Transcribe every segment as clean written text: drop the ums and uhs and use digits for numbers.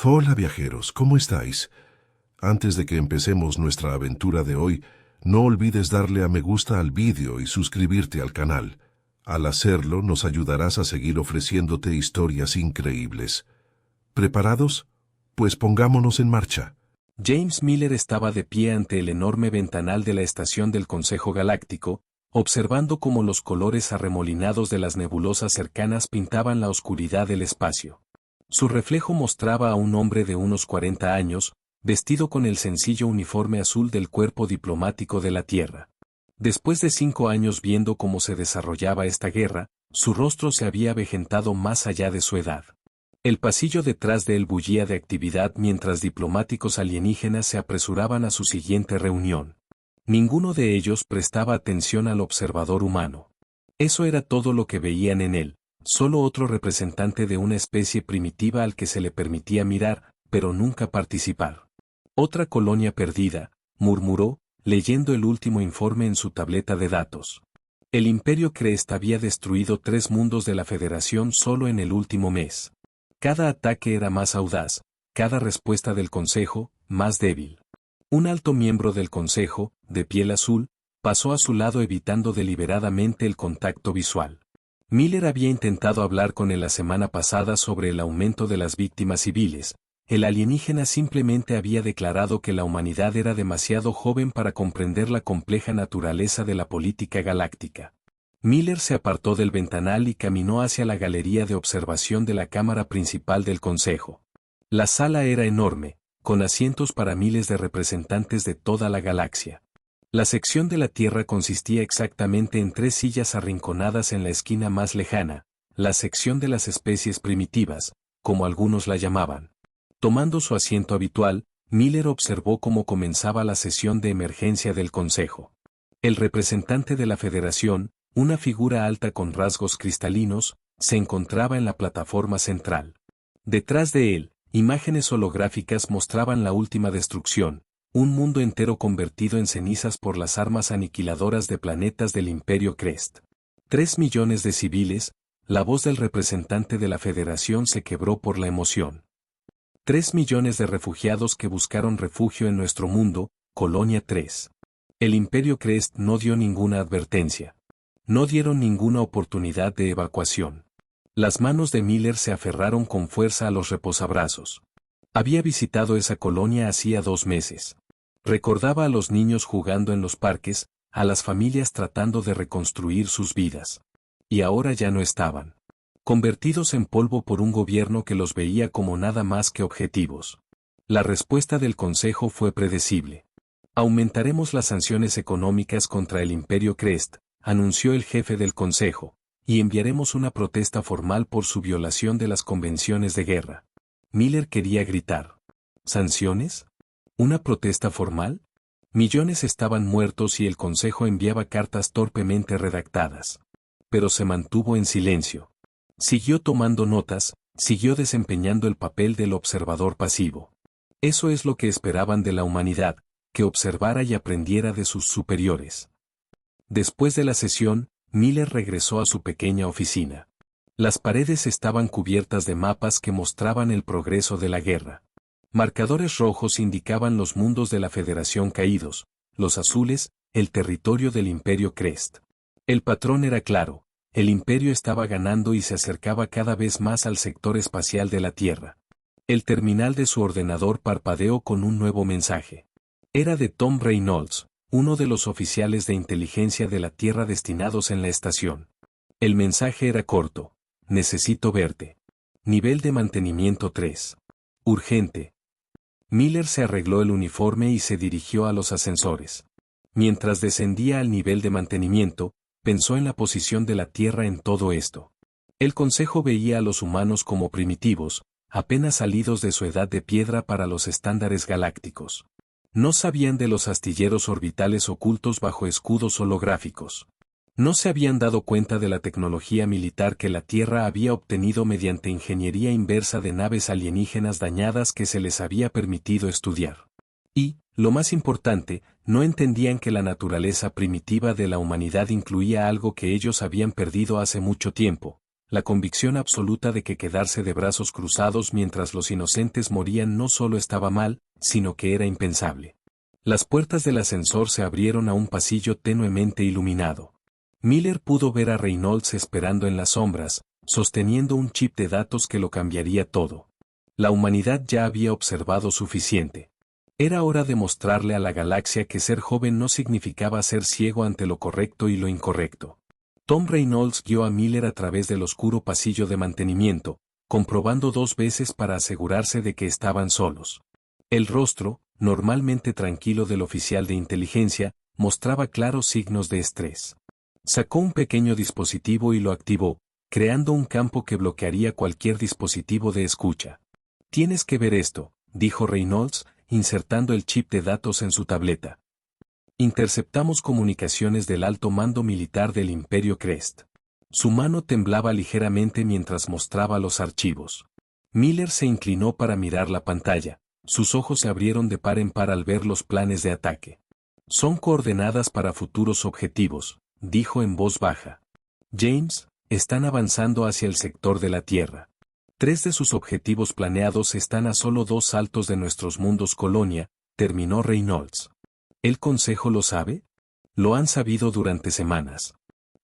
Hola viajeros, ¿cómo estáis? Antes de que empecemos nuestra aventura de hoy, no olvides darle a me gusta al vídeo y suscribirte al canal. Al hacerlo, nos ayudarás a seguir ofreciéndote historias increíbles. ¿Preparados? Pues pongámonos en marcha. James Miller estaba de pie ante el enorme ventanal de la estación del Consejo Galáctico, observando cómo los colores arremolinados de las nebulosas cercanas pintaban la oscuridad del espacio. Su reflejo mostraba a un hombre de unos 40 años, vestido con el sencillo uniforme azul del cuerpo diplomático de la Tierra. Después de 5 años viendo cómo se desarrollaba esta guerra, su rostro se había avejentado más allá de su edad. El pasillo detrás de él bullía de actividad mientras diplomáticos alienígenas se apresuraban a su siguiente reunión. Ninguno de ellos prestaba atención al observador humano. Eso era todo lo que veían en él, solo otro representante de una especie primitiva al que se le permitía mirar, pero nunca participar. Otra colonia perdida, murmuró, leyendo el último informe en su tableta de datos. El Imperio Crest había destruido 3 mundos de la Federación solo en el último mes. Cada ataque era más audaz, cada respuesta del Consejo, más débil. Un alto miembro del Consejo, de piel azul, pasó a su lado evitando deliberadamente el contacto visual. Miller había intentado hablar con él la semana pasada sobre el aumento de las víctimas civiles. El alienígena simplemente había declarado que la humanidad era demasiado joven para comprender la compleja naturaleza de la política galáctica. Miller se apartó del ventanal y caminó hacia la galería de observación de la cámara principal del Consejo. La sala era enorme, con asientos para miles de representantes de toda la galaxia. La sección de la Tierra consistía exactamente en 3 sillas arrinconadas en la esquina más lejana, la sección de las especies primitivas, como algunos la llamaban. Tomando su asiento habitual, Miller observó cómo comenzaba la sesión de emergencia del Consejo. El representante de la Federación, una figura alta con rasgos cristalinos, se encontraba en la plataforma central. Detrás de él, imágenes holográficas mostraban la última destrucción, un mundo entero convertido en cenizas por las armas aniquiladoras de planetas del Imperio Crest. 3 millones de civiles, la voz del representante de la Federación se quebró por la emoción. 3 millones de refugiados que buscaron refugio en nuestro mundo, Colonia 3. El Imperio Crest no dio ninguna advertencia. No dieron ninguna oportunidad de evacuación. Las manos de Miller se aferraron con fuerza a los reposabrazos. Había visitado esa colonia hacía 2 meses. Recordaba a los niños jugando en los parques, a las familias tratando de reconstruir sus vidas. Y ahora ya no estaban. Convertidos en polvo por un gobierno que los veía como nada más que objetivos. La respuesta del Consejo fue predecible. Aumentaremos las sanciones económicas contra el Imperio Crest, anunció el jefe del Consejo, y enviaremos una protesta formal por su violación de las convenciones de guerra. Miller quería gritar. ¿Sanciones? ¿Una protesta formal? Millones estaban muertos y el Consejo enviaba cartas torpemente redactadas. Pero se mantuvo en silencio. Siguió tomando notas, siguió desempeñando el papel del observador pasivo. Eso es lo que esperaban de la humanidad, que observara y aprendiera de sus superiores. Después de la sesión, Miller regresó a su pequeña oficina. Las paredes estaban cubiertas de mapas que mostraban el progreso de la guerra. Marcadores rojos indicaban los mundos de la Federación caídos, los azules, el territorio del Imperio Crest. El patrón era claro, el Imperio estaba ganando y se acercaba cada vez más al sector espacial de la Tierra. El terminal de su ordenador parpadeó con un nuevo mensaje. Era de Tom Reynolds, uno de los oficiales de inteligencia de la Tierra destinados en la estación. El mensaje era corto. Necesito verte. Nivel de mantenimiento 3. Urgente. Miller se arregló el uniforme y se dirigió a los ascensores. Mientras descendía al nivel de mantenimiento, pensó en la posición de la Tierra en todo esto. El Consejo veía a los humanos como primitivos, apenas salidos de su edad de piedra para los estándares galácticos. No sabían de los astilleros orbitales ocultos bajo escudos holográficos. No se habían dado cuenta de la tecnología militar que la Tierra había obtenido mediante ingeniería inversa de naves alienígenas dañadas que se les había permitido estudiar. Y, lo más importante, no entendían que la naturaleza primitiva de la humanidad incluía algo que ellos habían perdido hace mucho tiempo, la convicción absoluta de que quedarse de brazos cruzados mientras los inocentes morían no solo estaba mal, sino que era impensable. Las puertas del ascensor se abrieron a un pasillo tenuemente iluminado. Miller pudo ver a Reynolds esperando en las sombras, sosteniendo un chip de datos que lo cambiaría todo. La humanidad ya había observado suficiente. Era hora de mostrarle a la galaxia que ser joven no significaba ser ciego ante lo correcto y lo incorrecto. Tom Reynolds guió a Miller a través del oscuro pasillo de mantenimiento, comprobando 2 veces para asegurarse de que estaban solos. El rostro, normalmente tranquilo del oficial de inteligencia, mostraba claros signos de estrés. Sacó un pequeño dispositivo y lo activó, creando un campo que bloquearía cualquier dispositivo de escucha. «Tienes que ver esto», dijo Reynolds, insertando el chip de datos en su tableta. Interceptamos comunicaciones del alto mando militar del Imperio Crest. Su mano temblaba ligeramente mientras mostraba los archivos. Miller se inclinó para mirar la pantalla. Sus ojos se abrieron de par en par al ver los planes de ataque. «Son coordenadas para futuros objetivos», dijo en voz baja. «James, están avanzando hacia el sector de la Tierra. 3 de sus objetivos planeados están a solo 2 saltos de nuestros mundos colonia», terminó Reynolds. ¿El Consejo lo sabe? Lo han sabido durante semanas.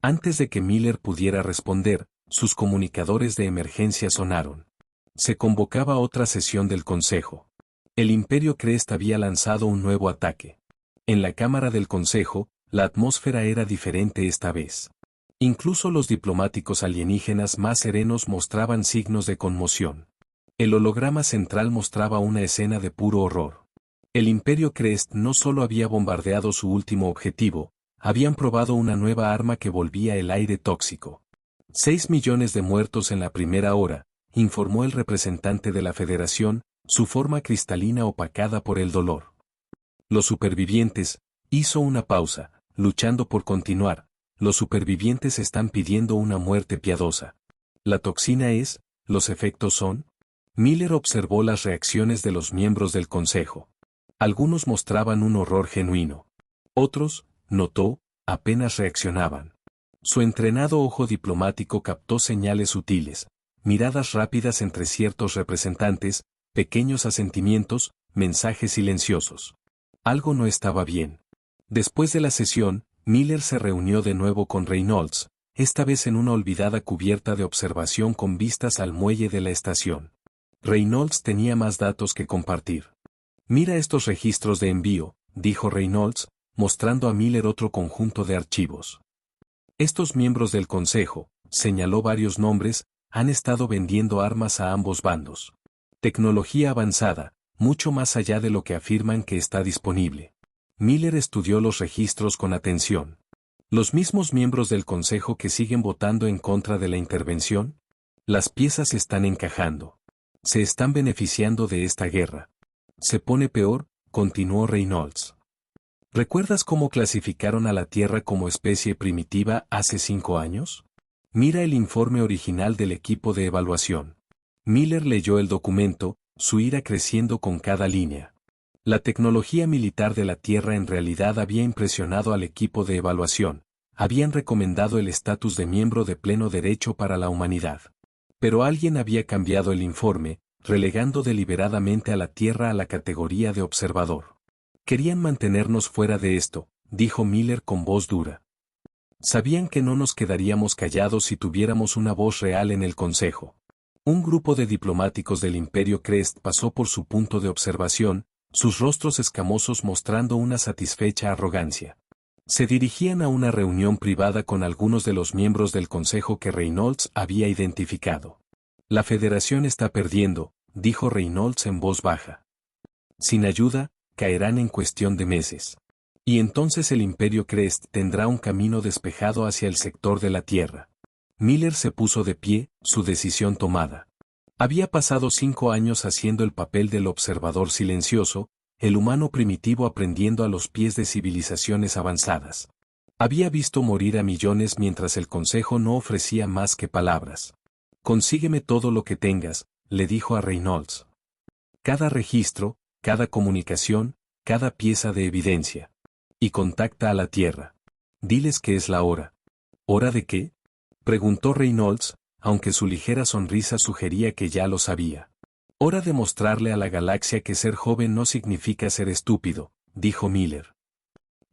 Antes de que Miller pudiera responder, sus comunicadores de emergencia sonaron. Se convocaba otra sesión del Consejo. El Imperio Crest había lanzado un nuevo ataque. En la Cámara del Consejo, la atmósfera era diferente esta vez. Incluso los diplomáticos alienígenas más serenos mostraban signos de conmoción. El holograma central mostraba una escena de puro horror. El Imperio Crest no solo había bombardeado su último objetivo, habían probado una nueva arma que volvía el aire tóxico. 6 millones de muertos en la primera hora, informó el representante de la Federación, su forma cristalina opacada por el dolor. Los supervivientes, hizo una pausa, luchando por continuar, los supervivientes están pidiendo una muerte piadosa. ¿La toxina es? ¿Los efectos son? Miller observó las reacciones de los miembros del Consejo. Algunos mostraban un horror genuino. Otros, notó, apenas reaccionaban. Su entrenado ojo diplomático captó señales sutiles, miradas rápidas entre ciertos representantes, pequeños asentimientos, mensajes silenciosos. Algo no estaba bien. Después de la sesión, Miller se reunió de nuevo con Reynolds, esta vez en una olvidada cubierta de observación con vistas al muelle de la estación. Reynolds tenía más datos que compartir. «Mira estos registros de envío», dijo Reynolds, mostrando a Miller otro conjunto de archivos. «Estos miembros del Consejo», señaló varios nombres, «han estado vendiendo armas a ambos bandos. Tecnología avanzada, mucho más allá de lo que afirman que está disponible». Miller estudió los registros con atención. ¿Los mismos miembros del Consejo que siguen votando en contra de la intervención? Las piezas están encajando. Se están beneficiando de esta guerra. Se pone peor, continuó Reynolds. ¿Recuerdas cómo clasificaron a la Tierra como especie primitiva hace 5 años? Mira el informe original del equipo de evaluación. Miller leyó el documento, su ira creciendo con cada línea. La tecnología militar de la Tierra en realidad había impresionado al equipo de evaluación, habían recomendado el estatus de miembro de pleno derecho para la humanidad. Pero alguien había cambiado el informe, relegando deliberadamente a la Tierra a la categoría de observador. Querían mantenernos fuera de esto, dijo Miller con voz dura. Sabían que no nos quedaríamos callados si tuviéramos una voz real en el Consejo. Un grupo de diplomáticos del Imperio Crest pasó por su punto de observación, sus rostros escamosos mostrando una satisfecha arrogancia. Se dirigían a una reunión privada con algunos de los miembros del Consejo que Reynolds había identificado. La Federación está perdiendo, dijo Reynolds en voz baja. Sin ayuda, caerán en cuestión de meses. Y entonces el Imperio Crest tendrá un camino despejado hacia el sector de la Tierra. Miller se puso de pie, su decisión tomada. Había pasado 5 años haciendo el papel del observador silencioso, el humano primitivo aprendiendo a los pies de civilizaciones avanzadas. Había visto morir a millones mientras el Consejo no ofrecía más que palabras. «Consígueme todo lo que tengas», le dijo a Reynolds. «Cada registro, cada comunicación, cada pieza de evidencia. Y contacta a la Tierra. Diles que es la hora». «¿Hora de qué?», preguntó Reynolds, aunque su ligera sonrisa sugería que ya lo sabía. Hora de mostrarle a la galaxia que ser joven no significa ser estúpido, dijo Miller.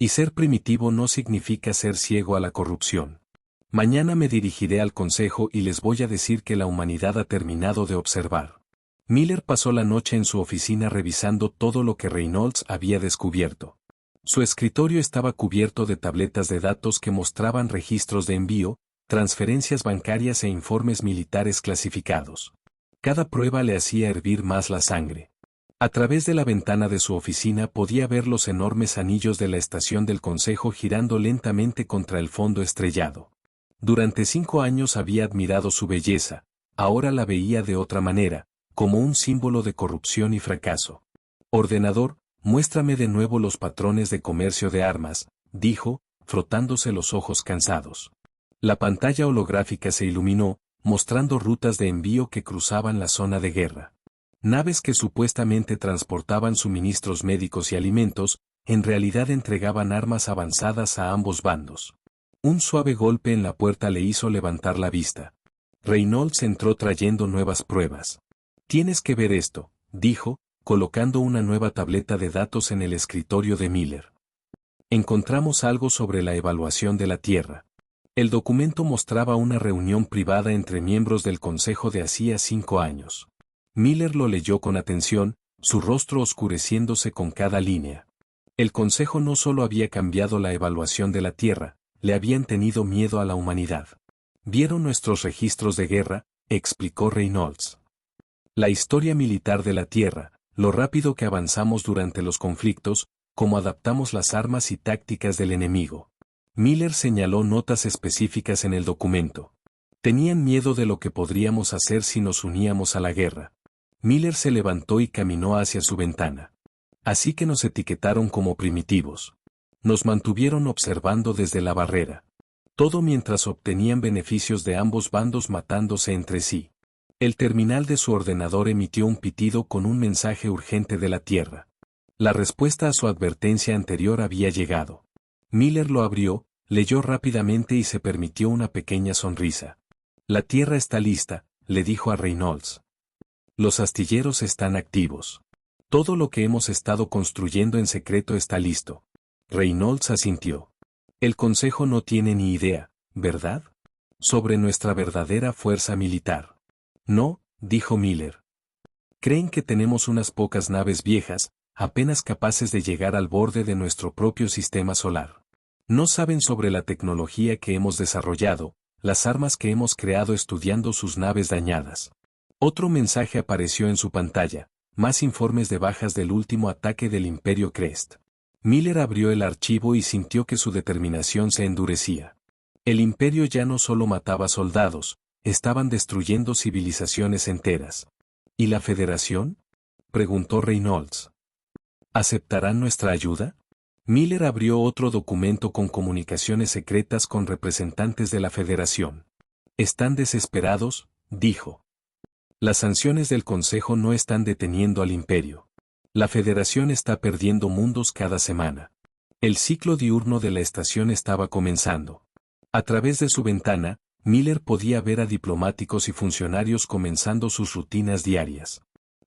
Y ser primitivo no significa ser ciego a la corrupción. Mañana me dirigiré al consejo y les voy a decir que la humanidad ha terminado de observar. Miller pasó la noche en su oficina revisando todo lo que Reynolds había descubierto. Su escritorio estaba cubierto de tabletas de datos que mostraban registros de envío, transferencias bancarias e informes militares clasificados. Cada prueba le hacía hervir más la sangre. A través de la ventana de su oficina podía ver los enormes anillos de la estación del Consejo girando lentamente contra el fondo estrellado. Durante 5 años había admirado su belleza, ahora la veía de otra manera, como un símbolo de corrupción y fracaso. Ordenador, muéstrame de nuevo los patrones de comercio de armas, dijo, frotándose los ojos cansados. La pantalla holográfica se iluminó, mostrando rutas de envío que cruzaban la zona de guerra. Naves que supuestamente transportaban suministros médicos y alimentos, en realidad entregaban armas avanzadas a ambos bandos. Un suave golpe en la puerta le hizo levantar la vista. Reynolds entró trayendo nuevas pruebas. Tienes que ver esto, dijo, colocando una nueva tableta de datos en el escritorio de Miller. Encontramos algo sobre la evaluación de la Tierra. El documento mostraba una reunión privada entre miembros del Consejo de hacía 5 años. Miller lo leyó con atención, su rostro oscureciéndose con cada línea. El Consejo no solo había cambiado la evaluación de la Tierra, le habían tenido miedo a la humanidad. Vieron nuestros registros de guerra, explicó Reynolds. La historia militar de la Tierra, lo rápido que avanzamos durante los conflictos, cómo adaptamos las armas y tácticas del enemigo. Miller señaló notas específicas en el documento. Tenían miedo de lo que podríamos hacer si nos uníamos a la guerra. Miller se levantó y caminó hacia su ventana. Así que nos etiquetaron como primitivos. Nos mantuvieron observando desde la barrera. Todo mientras obtenían beneficios de ambos bandos matándose entre sí. El terminal de su ordenador emitió un pitido con un mensaje urgente de la Tierra. La respuesta a su advertencia anterior había llegado. Miller lo abrió, leyó rápidamente y se permitió una pequeña sonrisa. La Tierra está lista, le dijo a Reynolds. Los astilleros están activos. Todo lo que hemos estado construyendo en secreto está listo. Reynolds asintió. El Consejo no tiene ni idea, ¿verdad? Sobre nuestra verdadera fuerza militar. No, dijo Miller. Creen que tenemos unas pocas naves viejas, apenas capaces de llegar al borde de nuestro propio sistema solar. No saben sobre la tecnología que hemos desarrollado, las armas que hemos creado estudiando sus naves dañadas. Otro mensaje apareció en su pantalla, más informes de bajas del último ataque del Imperio Crest. Miller abrió el archivo y sintió que su determinación se endurecía. El Imperio ya no solo mataba soldados, estaban destruyendo civilizaciones enteras. ¿Y la Federación?, preguntó Reynolds. ¿Aceptarán nuestra ayuda? Miller abrió otro documento con comunicaciones secretas con representantes de la Federación. Están desesperados, dijo. Las sanciones del Consejo no están deteniendo al Imperio. La Federación está perdiendo mundos cada semana. El ciclo diurno de la estación estaba comenzando. A través de su ventana, Miller podía ver a diplomáticos y funcionarios comenzando sus rutinas diarias.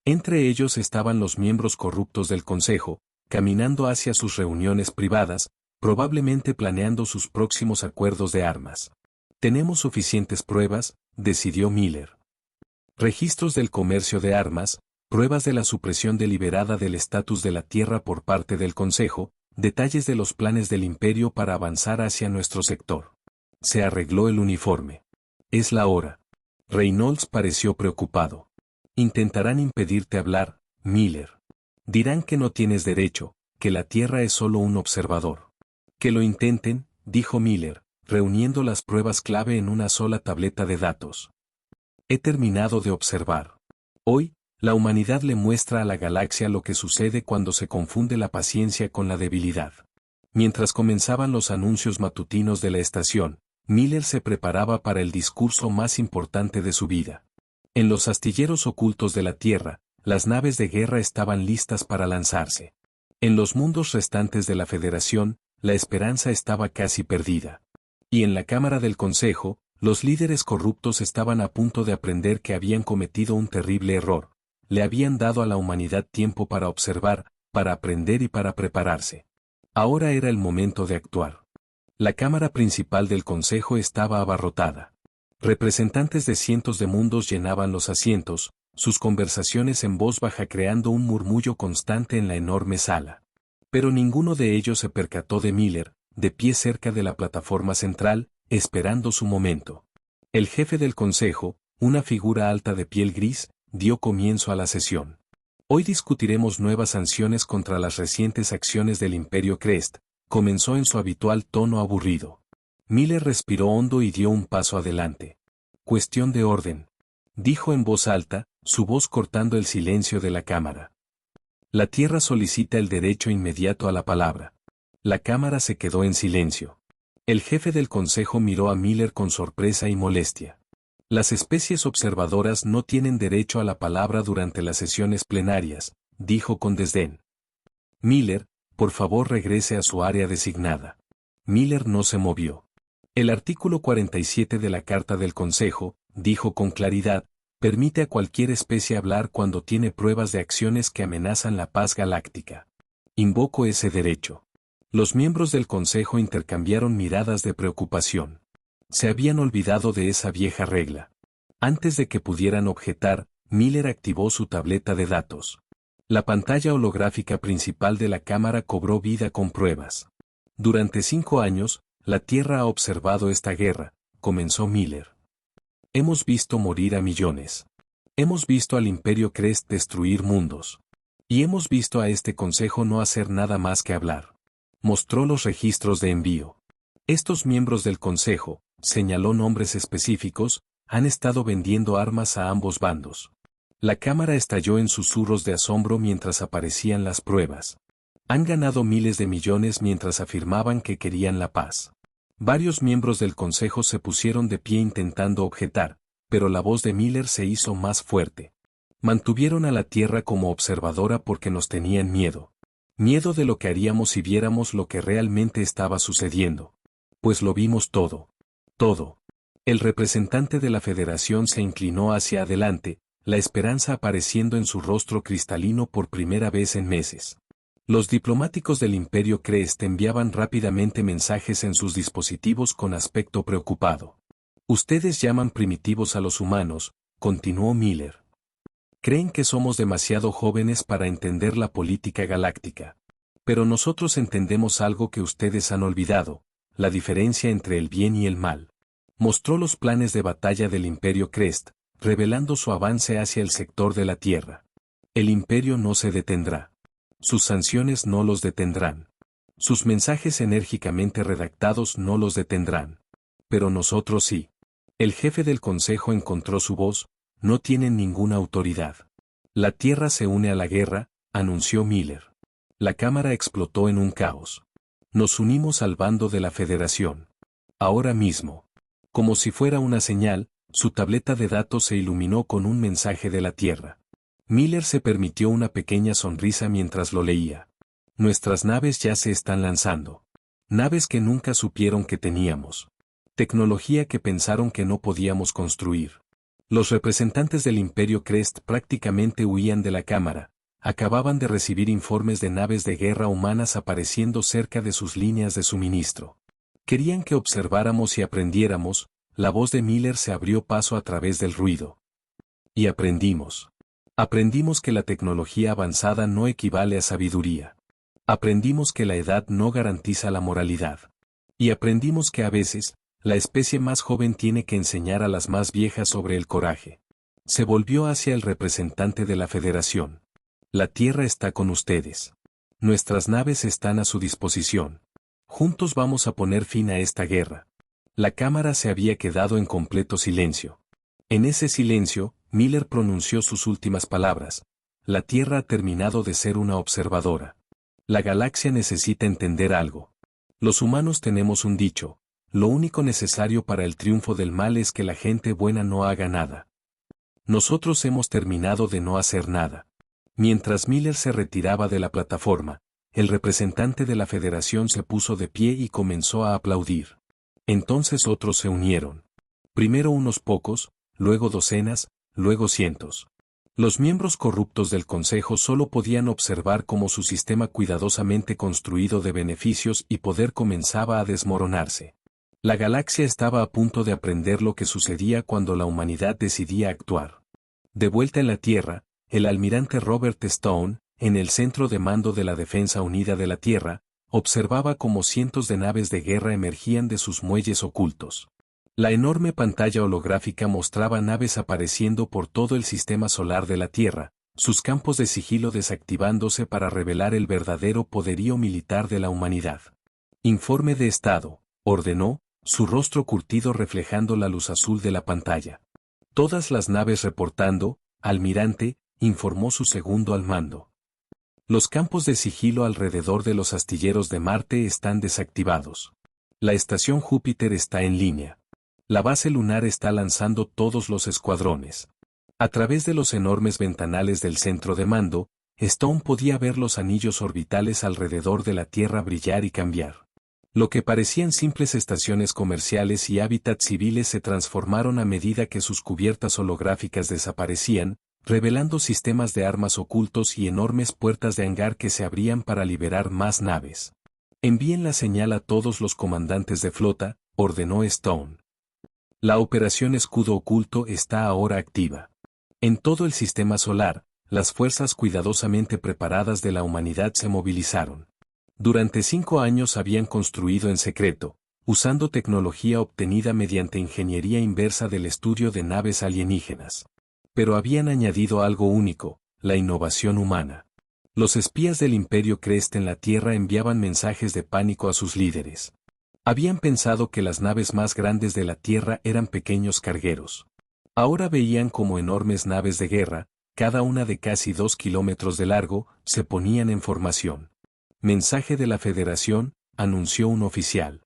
Entre ellos estaban los miembros corruptos del Consejo, caminando hacia sus reuniones privadas, probablemente planeando sus próximos acuerdos de armas. Tenemos suficientes pruebas, decidió Miller. Registros del comercio de armas, pruebas de la supresión deliberada del estatus de la Tierra por parte del Consejo, detalles de los planes del Imperio para avanzar hacia nuestro sector. Se arregló el uniforme. Es la hora. Reynolds pareció preocupado. Intentarán impedirte hablar, Miller. Dirán que no tienes derecho, que la Tierra es solo un observador. Que lo intenten, dijo Miller, reuniendo las pruebas clave en una sola tableta de datos. He terminado de observar. Hoy, la humanidad le muestra a la galaxia lo que sucede cuando se confunde la paciencia con la debilidad. Mientras comenzaban los anuncios matutinos de la estación, Miller se preparaba para el discurso más importante de su vida. En los astilleros ocultos de la Tierra, las naves de guerra estaban listas para lanzarse. En los mundos restantes de la Federación, la esperanza estaba casi perdida. Y en la Cámara del Consejo, Los líderes corruptos estaban a punto de aprender que habían cometido un terrible error. Le habían dado a la humanidad tiempo para observar, para aprender y para prepararse. Ahora era el momento de actuar. La cámara principal del consejo estaba abarrotada. Representantes de cientos de mundos llenaban los asientos, sus conversaciones en voz baja creando un murmullo constante en la enorme sala. Pero ninguno de ellos se percató de Miller, de pie cerca de la plataforma central, esperando su momento. El jefe del consejo, una figura alta de piel gris, dio comienzo a la sesión. Hoy discutiremos nuevas sanciones contra las recientes acciones del Imperio Crest, comenzó en su habitual tono aburrido. Miller respiró hondo y dio un paso adelante. Cuestión de orden, dijo en voz alta, su voz cortando el silencio de la cámara. La Tierra solicita el derecho inmediato a la palabra. La cámara se quedó en silencio. El jefe del consejo miró a Miller con sorpresa y molestia. Las especies observadoras no tienen derecho a la palabra durante las sesiones plenarias, dijo con desdén. Miller, por favor regrese a su área designada. Miller no se movió. El artículo 47 de la Carta del Consejo, dijo con claridad, permite a cualquier especie hablar cuando tiene pruebas de acciones que amenazan la paz galáctica. Invoco ese derecho. Los miembros del Consejo intercambiaron miradas de preocupación. Se habían olvidado de esa vieja regla. Antes de que pudieran objetar, Miller activó su tableta de datos. La pantalla holográfica principal de la cámara cobró vida con pruebas. Durante 5 años, la Tierra ha observado esta guerra, comenzó Miller. Hemos visto morir a millones. Hemos visto al Imperio Crest destruir mundos. Y hemos visto a este consejo no hacer nada más que hablar. Mostró los registros de envío. Estos miembros del consejo, señaló nombres específicos, han estado vendiendo armas a ambos bandos. La cámara estalló en susurros de asombro mientras aparecían las pruebas. Han ganado miles de millones mientras afirmaban que querían la paz. Varios miembros del consejo se pusieron de pie intentando objetar, pero la voz de Miller se hizo más fuerte. Mantuvieron a la Tierra como observadora porque nos tenían miedo. Miedo de lo que haríamos si viéramos lo que realmente estaba sucediendo. Pues lo vimos todo. Todo. El representante de la Federación se inclinó hacia adelante, la esperanza apareciendo en su rostro cristalino por primera vez en meses. Los diplomáticos del Imperio Crest enviaban rápidamente mensajes en sus dispositivos con aspecto preocupado. Ustedes llaman primitivos a los humanos, continuó Miller. Creen que somos demasiado jóvenes para entender la política galáctica. Pero nosotros entendemos algo que ustedes han olvidado, la diferencia entre el bien y el mal. Mostró los planes de batalla del Imperio Crest, revelando su avance hacia el sector de la Tierra. El Imperio no se detendrá. Sus sanciones no los detendrán. Sus mensajes enérgicamente redactados no los detendrán. Pero nosotros sí. El jefe del consejo encontró su voz, no tienen ninguna autoridad. La Tierra se une a la guerra, anunció Miller. La cámara explotó en un caos. Nos unimos al bando de la Federación. Ahora mismo. Como si fuera una señal, su tableta de datos se iluminó con un mensaje de la Tierra. Miller se permitió una pequeña sonrisa mientras lo leía. Nuestras naves ya se están lanzando. Naves que nunca supieron que teníamos. Tecnología que pensaron que no podíamos construir. Los representantes del Imperio Crest prácticamente huían de la cámara. Acababan de recibir informes de naves de guerra humanas apareciendo cerca de sus líneas de suministro. Querían que observáramos y aprendiéramos, la voz de Miller se abrió paso a través del ruido. Y aprendimos. Aprendimos que la tecnología avanzada no equivale a sabiduría. Aprendimos que la edad no garantiza la moralidad. Y aprendimos que a veces, la especie más joven tiene que enseñar a las más viejas sobre el coraje. Se volvió hacia el representante de la Federación. La Tierra está con ustedes. Nuestras naves están a su disposición. Juntos vamos a poner fin a esta guerra. La cámara se había quedado en completo silencio. En ese silencio, Miller pronunció sus últimas palabras. La Tierra ha terminado de ser una observadora. La galaxia necesita entender algo. Los humanos tenemos un dicho. Lo único necesario para el triunfo del mal es que la gente buena no haga nada. Nosotros hemos terminado de no hacer nada. Mientras Miller se retiraba de la plataforma, el representante de la Federación se puso de pie y comenzó a aplaudir. Entonces otros se unieron. Primero unos pocos, luego docenas, luego cientos. Los miembros corruptos del Consejo solo podían observar cómo su sistema cuidadosamente construido de beneficios y poder comenzaba a desmoronarse. La galaxia estaba a punto de aprender lo que sucedía cuando la humanidad decidía actuar. De vuelta en la Tierra, el almirante Robert Stone, en el centro de mando de la Defensa Unida de la Tierra, observaba cómo cientos de naves de guerra emergían de sus muelles ocultos. La enorme pantalla holográfica mostraba naves apareciendo por todo el sistema solar de la Tierra, sus campos de sigilo desactivándose para revelar el verdadero poderío militar de la humanidad. Informe de estado, ordenó, su rostro curtido reflejando la luz azul de la pantalla. Todas las naves reportando, almirante, informó su segundo al mando. Los campos de sigilo alrededor de los astilleros de Marte están desactivados. La estación Júpiter está en línea. La base lunar está lanzando todos los escuadrones. A través de los enormes ventanales del centro de mando, Stone podía ver los anillos orbitales alrededor de la Tierra brillar y cambiar. Lo que parecían simples estaciones comerciales y hábitats civiles se transformaron a medida que sus cubiertas holográficas desaparecían, revelando sistemas de armas ocultos y enormes puertas de hangar que se abrían para liberar más naves. Envíen la señal a todos los comandantes de flota, ordenó Stone. La operación Escudo Oculto está ahora activa. En todo el sistema solar, las fuerzas cuidadosamente preparadas de la humanidad se movilizaron. Durante 5 años habían construido en secreto, usando tecnología obtenida mediante ingeniería inversa del estudio de naves alienígenas. Pero habían añadido algo único, la innovación humana. Los espías del Imperio Crest en la Tierra enviaban mensajes de pánico a sus líderes. Habían pensado que las naves más grandes de la Tierra eran pequeños cargueros. Ahora veían como enormes naves de guerra, cada una de casi 2 kilómetros de largo, se ponían en formación. Mensaje de la Federación, anunció un oficial.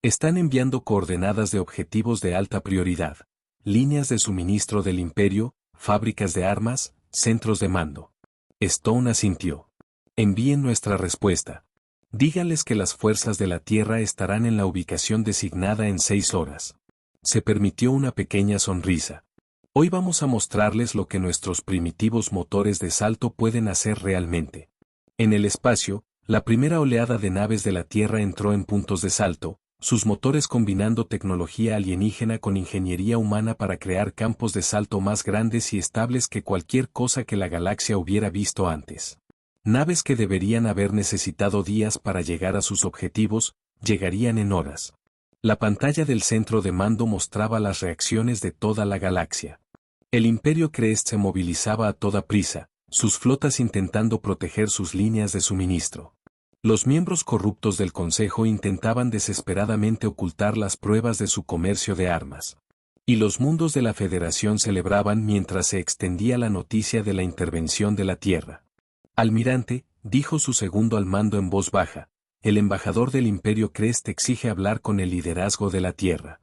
Están enviando coordenadas de objetivos de alta prioridad. Líneas de suministro del Imperio, fábricas de armas, centros de mando. Stone asintió. Envíen nuestra respuesta. Díganles que las fuerzas de la Tierra estarán en la ubicación designada en 6 horas. Se permitió una pequeña sonrisa. Hoy vamos a mostrarles lo que nuestros primitivos motores de salto pueden hacer realmente. En el espacio, la primera oleada de naves de la Tierra entró en puntos de salto, sus motores combinando tecnología alienígena con ingeniería humana para crear campos de salto más grandes y estables que cualquier cosa que la galaxia hubiera visto antes. Naves que deberían haber necesitado días para llegar a sus objetivos, llegarían en horas. La pantalla del centro de mando mostraba las reacciones de toda la galaxia. El Imperio Crest se movilizaba a toda prisa, sus flotas intentando proteger sus líneas de suministro. Los miembros corruptos del Consejo intentaban desesperadamente ocultar las pruebas de su comercio de armas. Y los mundos de la Federación celebraban mientras se extendía la noticia de la intervención de la Tierra. Almirante, dijo su segundo al mando en voz baja, el embajador del Imperio Crest exige hablar con el liderazgo de la Tierra.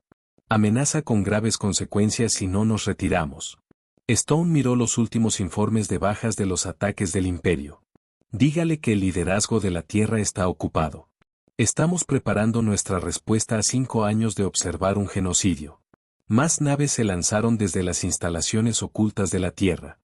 Amenaza con graves consecuencias si no nos retiramos. Stone miró los últimos informes de bajas de los ataques del Imperio. Dígale que el liderazgo de la Tierra está ocupado. Estamos preparando nuestra respuesta a 5 años de observar un genocidio. Más naves se lanzaron desde las instalaciones ocultas de la Tierra.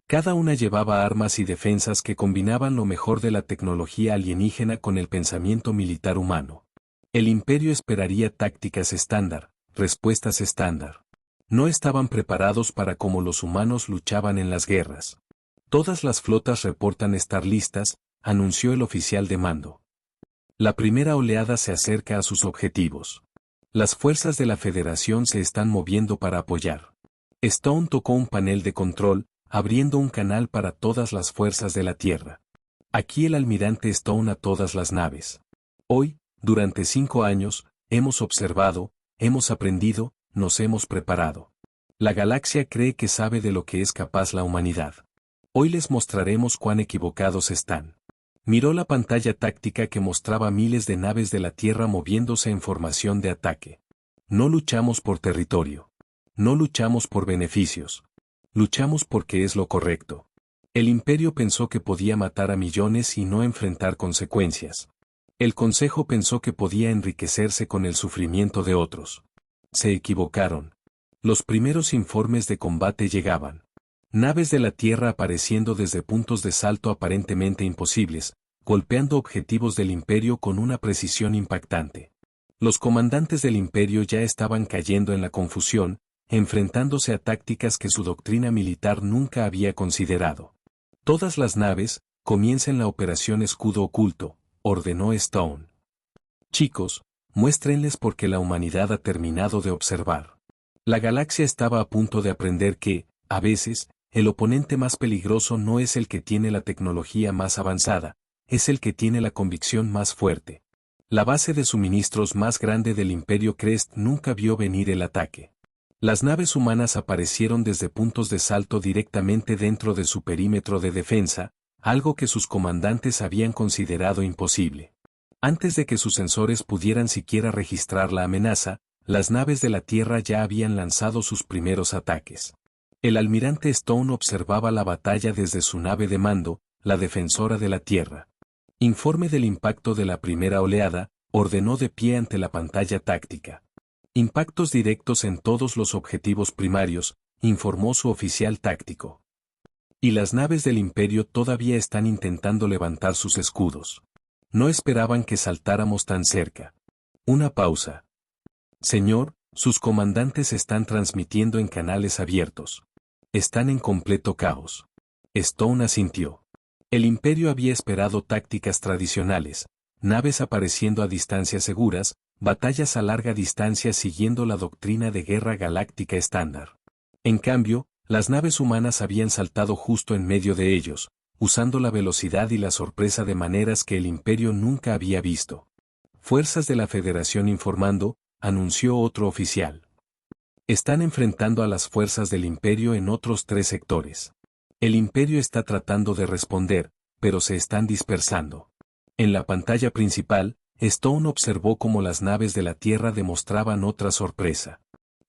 Cada una llevaba armas y defensas que combinaban lo mejor de la tecnología alienígena con el pensamiento militar humano. El Imperio esperaría tácticas estándar, respuestas estándar. No estaban preparados para cómo los humanos luchaban en las guerras. Todas las flotas reportan estar listas, anunció el oficial de mando. La primera oleada se acerca a sus objetivos. Las fuerzas de la Federación se están moviendo para apoyar. Stone tocó un panel de control, abriendo un canal para todas las fuerzas de la Tierra. Aquí el almirante Stone a todas las naves. Hoy, durante 5 años, hemos observado, hemos aprendido, nos hemos preparado. La galaxia cree que sabe de lo que es capaz la humanidad. Hoy les mostraremos cuán equivocados están. Miró la pantalla táctica que mostraba miles de naves de la Tierra moviéndose en formación de ataque. No luchamos por territorio. No luchamos por beneficios. Luchamos porque es lo correcto. El Imperio pensó que podía matar a millones y no enfrentar consecuencias. El Consejo pensó que podía enriquecerse con el sufrimiento de otros. Se equivocaron, Los primeros informes de combate llegaban. Naves de la Tierra apareciendo desde puntos de salto aparentemente imposibles, golpeando objetivos del Imperio con una precisión impactante. Los comandantes del Imperio ya estaban cayendo en la confusión, enfrentándose a tácticas que su doctrina militar nunca había considerado. Todas las naves, comiencen la operación Escudo Oculto, ordenó Stone. Chicos, muéstrenles por qué la humanidad ha terminado de observar. La galaxia estaba a punto de aprender que, a veces, el oponente más peligroso no es el que tiene la tecnología más avanzada, es el que tiene la convicción más fuerte. La base de suministros más grande del Imperio Crest nunca vio venir el ataque. Las naves humanas aparecieron desde puntos de salto directamente dentro de su perímetro de defensa, algo que sus comandantes habían considerado imposible. Antes de que sus sensores pudieran siquiera registrar la amenaza, las naves de la Tierra ya habían lanzado sus primeros ataques. El almirante Stone observaba la batalla desde su nave de mando, la defensora de la Tierra. Informe del impacto de la primera oleada, ordenó de pie ante la pantalla táctica. Impactos directos en todos los objetivos primarios, informó su oficial táctico. Y las naves del Imperio todavía están intentando levantar sus escudos. No esperaban que saltáramos tan cerca. Una pausa. Señor, sus comandantes están transmitiendo en canales abiertos. Están en completo caos. Stone asintió. El Imperio había esperado tácticas tradicionales, naves apareciendo a distancias seguras, batallas a larga distancia siguiendo la doctrina de guerra galáctica estándar. En cambio, las naves humanas habían saltado justo en medio de ellos, usando la velocidad y la sorpresa de maneras que el Imperio nunca había visto. Fuerzas de la Federación informando, anunció otro oficial. Están enfrentando a las fuerzas del Imperio en otros 3 sectores. El Imperio está tratando de responder, pero se están dispersando. En la pantalla principal, Stone observó cómo las naves de la Tierra demostraban otra sorpresa.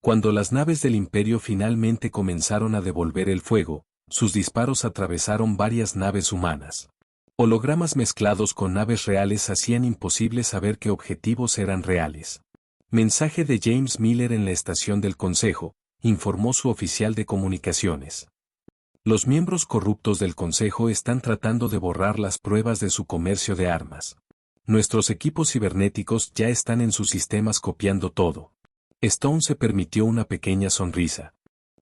Cuando las naves del Imperio finalmente comenzaron a devolver el fuego, sus disparos atravesaron varias naves humanas. Hologramas mezclados con naves reales hacían imposible saber qué objetivos eran reales. Mensaje de James Miller en la estación del Consejo, informó su oficial de comunicaciones. Los miembros corruptos del Consejo están tratando de borrar las pruebas de su comercio de armas. Nuestros equipos cibernéticos ya están en sus sistemas copiando todo. Stone se permitió una pequeña sonrisa.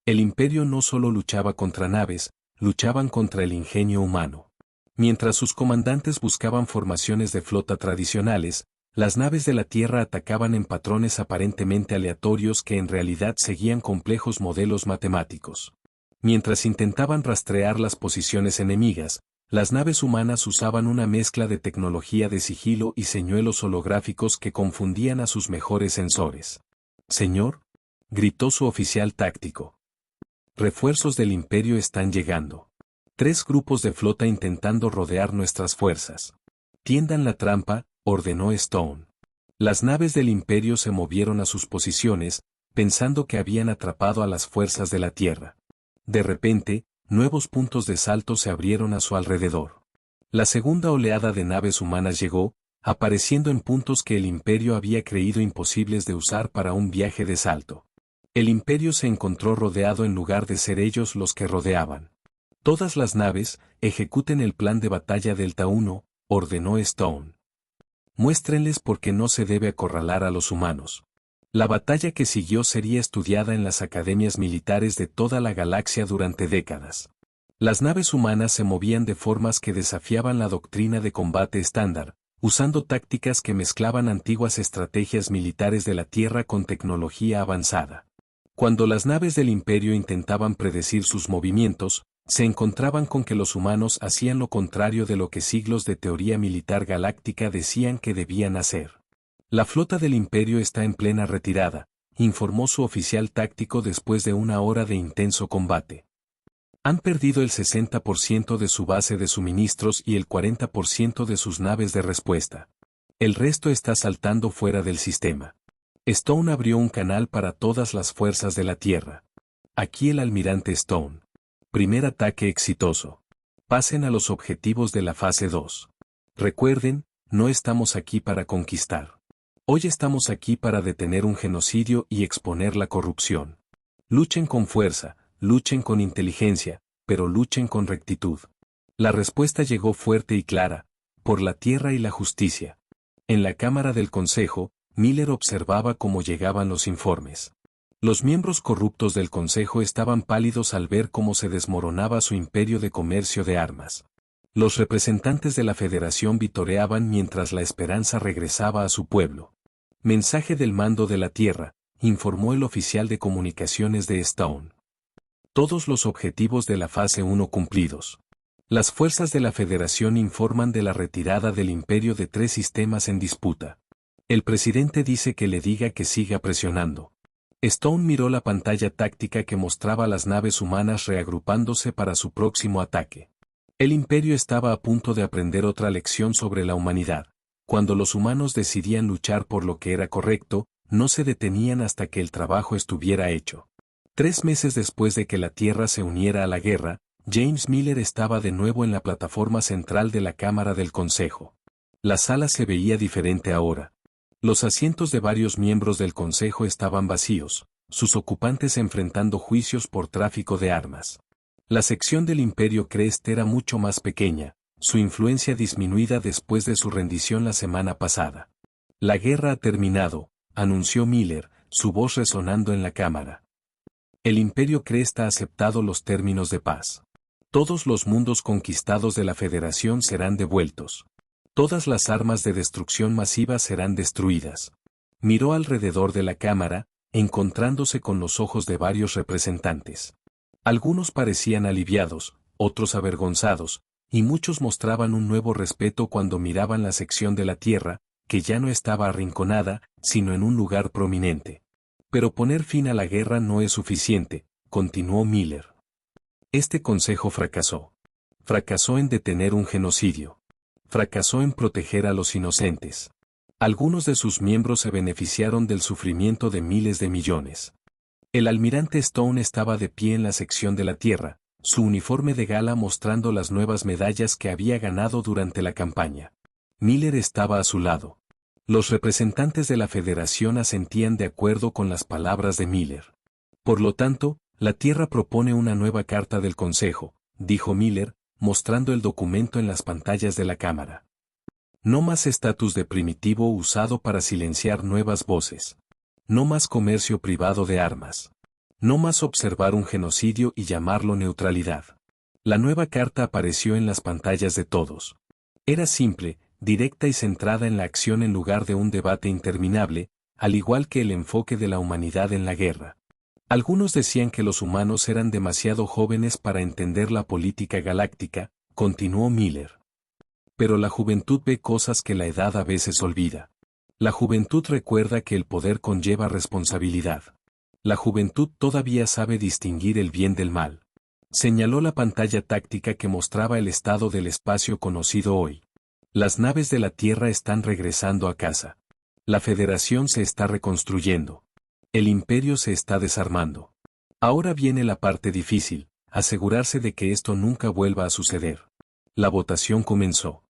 El Imperio no solo luchaba contra naves, luchaban contra el ingenio humano. Mientras sus comandantes buscaban formaciones de flota tradicionales, las naves de la Tierra atacaban en patrones aparentemente aleatorios que en realidad seguían complejos modelos matemáticos. Mientras intentaban rastrear las posiciones enemigas, las naves humanas usaban una mezcla de tecnología de sigilo y señuelos holográficos que confundían a sus mejores sensores. «Señor», gritó su oficial táctico. «Refuerzos del Imperio están llegando. 3 grupos de flota intentando rodear nuestras fuerzas. Tiendan la trampa», ordenó Stone. Las naves del Imperio se movieron a sus posiciones, pensando que habían atrapado a las fuerzas de la Tierra. De repente, nuevos puntos de salto se abrieron a su alrededor. La segunda oleada de naves humanas llegó, apareciendo en puntos que el Imperio había creído imposibles de usar para un viaje de salto. El Imperio se encontró rodeado en lugar de ser ellos los que rodeaban. Todas las naves, ejecuten el plan de batalla Delta 1, ordenó Stone. Muéstrenles por qué no se debe acorralar a los humanos. La batalla que siguió sería estudiada en las academias militares de toda la galaxia durante décadas. Las naves humanas se movían de formas que desafiaban la doctrina de combate estándar, usando tácticas que mezclaban antiguas estrategias militares de la Tierra con tecnología avanzada. Cuando las naves del Imperio intentaban predecir sus movimientos, se encontraban con que los humanos hacían lo contrario de lo que siglos de teoría militar galáctica decían que debían hacer. La flota del Imperio está en plena retirada, informó su oficial táctico después de una hora de intenso combate. Han perdido el 60% de su base de suministros y el 40% de sus naves de respuesta. El resto está saltando fuera del sistema. Stone abrió un canal para todas las fuerzas de la Tierra. Aquí el almirante Stone. Primer ataque exitoso. Pasen a los objetivos de la fase 2. Recuerden, no estamos aquí para conquistar. Hoy estamos aquí para detener un genocidio y exponer la corrupción. Luchen con fuerza, luchen con inteligencia, pero luchen con rectitud. La respuesta llegó fuerte y clara: por la tierra y la justicia. En la Cámara del Consejo, Miller observaba cómo llegaban los informes. Los miembros corruptos del Consejo estaban pálidos al ver cómo se desmoronaba su imperio de comercio de armas. Los representantes de la Federación vitoreaban mientras la esperanza regresaba a su pueblo. Mensaje del mando de la tierra, informó el oficial de comunicaciones de Stone. Todos los objetivos de la fase 1 cumplidos. Las fuerzas de la Federación informan de la retirada del imperio de 3 sistemas en disputa. El presidente dice que le diga que siga presionando. Stone miró la pantalla táctica que mostraba las naves humanas reagrupándose para su próximo ataque. El imperio estaba a punto de aprender otra lección sobre la humanidad. Cuando los humanos decidían luchar por lo que era correcto, no se detenían hasta que el trabajo estuviera hecho. 3 meses después de que la Tierra se uniera a la guerra, James Miller estaba de nuevo en la plataforma central de la Cámara del Consejo. La sala se veía diferente ahora. Los asientos de varios miembros del Consejo estaban vacíos, sus ocupantes enfrentando juicios por tráfico de armas. La sección del Imperio Crest era mucho más pequeña, su influencia disminuida después de su rendición la semana pasada. La guerra ha terminado, anunció Miller, su voz resonando en la Cámara. El Imperio Crest ha aceptado los términos de paz. Todos los mundos conquistados de la Federación serán devueltos. Todas las armas de destrucción masiva serán destruidas. Miró alrededor de la Cámara, encontrándose con los ojos de varios representantes. Algunos parecían aliviados, otros avergonzados, y muchos mostraban un nuevo respeto cuando miraban la sección de la Tierra, que ya no estaba arrinconada, sino en un lugar prominente. Pero poner fin a la guerra no es suficiente, continuó Miller. Este consejo fracasó. Fracasó en detener un genocidio. Fracasó en proteger a los inocentes. Algunos de sus miembros se beneficiaron del sufrimiento de miles de millones. El almirante Stone estaba de pie en la sección de la Tierra, su uniforme de gala mostrando las nuevas medallas que había ganado durante la campaña. Miller estaba a su lado. Los representantes de la Federación asentían de acuerdo con las palabras de Miller. Por lo tanto, la Tierra propone una nueva carta del Consejo, dijo Miller, mostrando el documento en las pantallas de la Cámara. No más estatus de primitivo usado para silenciar nuevas voces. No más comercio privado de armas. No más observar un genocidio y llamarlo neutralidad. La nueva carta apareció en las pantallas de todos. Era simple, directa y centrada en la acción en lugar de un debate interminable, al igual que el enfoque de la humanidad en la guerra. Algunos decían que los humanos eran demasiado jóvenes para entender la política galáctica, continuó Miller. Pero la juventud ve cosas que la edad a veces olvida. La juventud recuerda que el poder conlleva responsabilidad. La juventud todavía sabe distinguir el bien del mal. Señaló la pantalla táctica que mostraba el estado del espacio conocido hoy. Las naves de la Tierra están regresando a casa. La Federación se está reconstruyendo. El Imperio se está desarmando. Ahora viene la parte difícil, asegurarse de que esto nunca vuelva a suceder. La votación comenzó.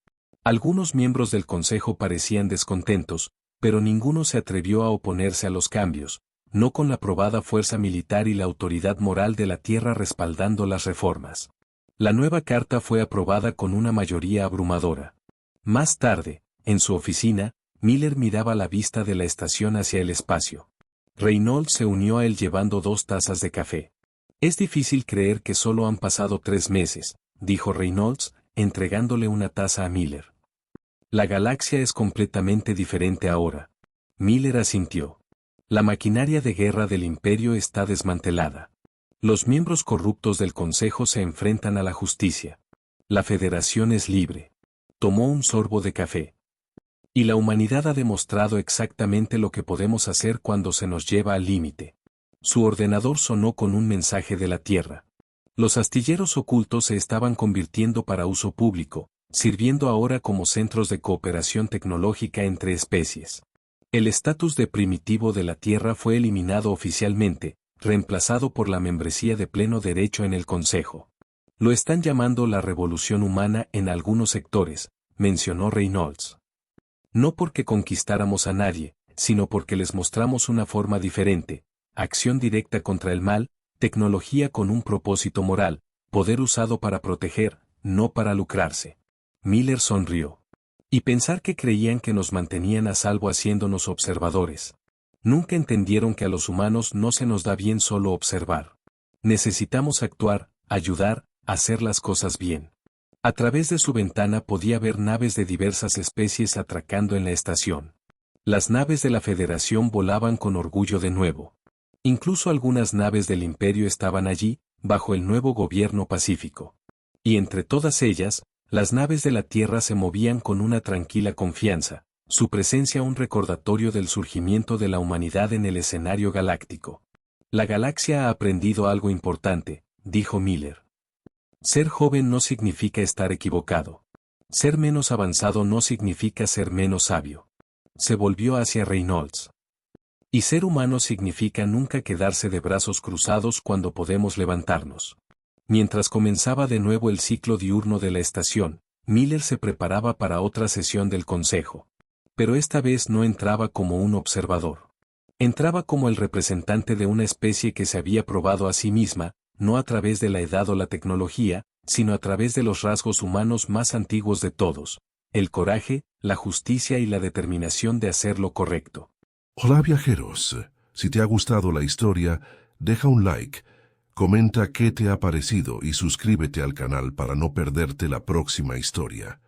Algunos miembros del Consejo parecían descontentos, pero ninguno se atrevió a oponerse a los cambios, no con la probada fuerza militar y la autoridad moral de la Tierra respaldando las reformas. La nueva carta fue aprobada con una mayoría abrumadora. Más tarde, en su oficina, Miller miraba la vista de la estación hacia el espacio. Reynolds se unió a él llevando 2 tazas de café. Es difícil creer que solo han pasado 3 meses, dijo Reynolds, entregándole una taza a Miller. La galaxia es completamente diferente ahora. Miller asintió. La maquinaria de guerra del Imperio está desmantelada. Los miembros corruptos del Consejo se enfrentan a la justicia. La Federación es libre. Tomó un sorbo de café. Y la humanidad ha demostrado exactamente lo que podemos hacer cuando se nos lleva al límite. Su ordenador sonó con un mensaje de la Tierra. Los astilleros ocultos se estaban convirtiendo para uso público, sirviendo ahora como centros de cooperación tecnológica entre especies. El estatus de primitivo de la Tierra fue eliminado oficialmente, reemplazado por la membresía de pleno derecho en el Consejo. Lo están llamando la revolución humana en algunos sectores, mencionó Reynolds. No porque conquistáramos a nadie, sino porque les mostramos una forma diferente, acción directa contra el mal, tecnología con un propósito moral, poder usado para proteger, no para lucrarse. Miller sonrió. Y pensar que creían que nos mantenían a salvo haciéndonos observadores. Nunca entendieron que a los humanos no se nos da bien solo observar. Necesitamos actuar, ayudar, hacer las cosas bien. A través de su ventana podía ver naves de diversas especies atracando en la estación. Las naves de la Federación volaban con orgullo de nuevo. Incluso algunas naves del Imperio estaban allí, bajo el nuevo gobierno pacífico. Y entre todas ellas, las naves de la Tierra se movían con una tranquila confianza, su presencia un recordatorio del surgimiento de la humanidad en el escenario galáctico. La galaxia ha aprendido algo importante, dijo Miller. Ser joven no significa estar equivocado. Ser menos avanzado no significa ser menos sabio. Se volvió hacia Reynolds. Y ser humano significa nunca quedarse de brazos cruzados cuando podemos levantarnos. Mientras comenzaba de nuevo el ciclo diurno de la estación, Miller se preparaba para otra sesión del consejo. Pero esta vez no entraba como un observador. Entraba como el representante de una especie que se había probado a sí misma, no a través de la edad o la tecnología, sino a través de los rasgos humanos más antiguos de todos: el coraje, la justicia y la determinación de hacer lo correcto. Hola viajeros, si te ha gustado la historia, deja un like, comenta qué te ha parecido y suscríbete al canal para no perderte la próxima historia.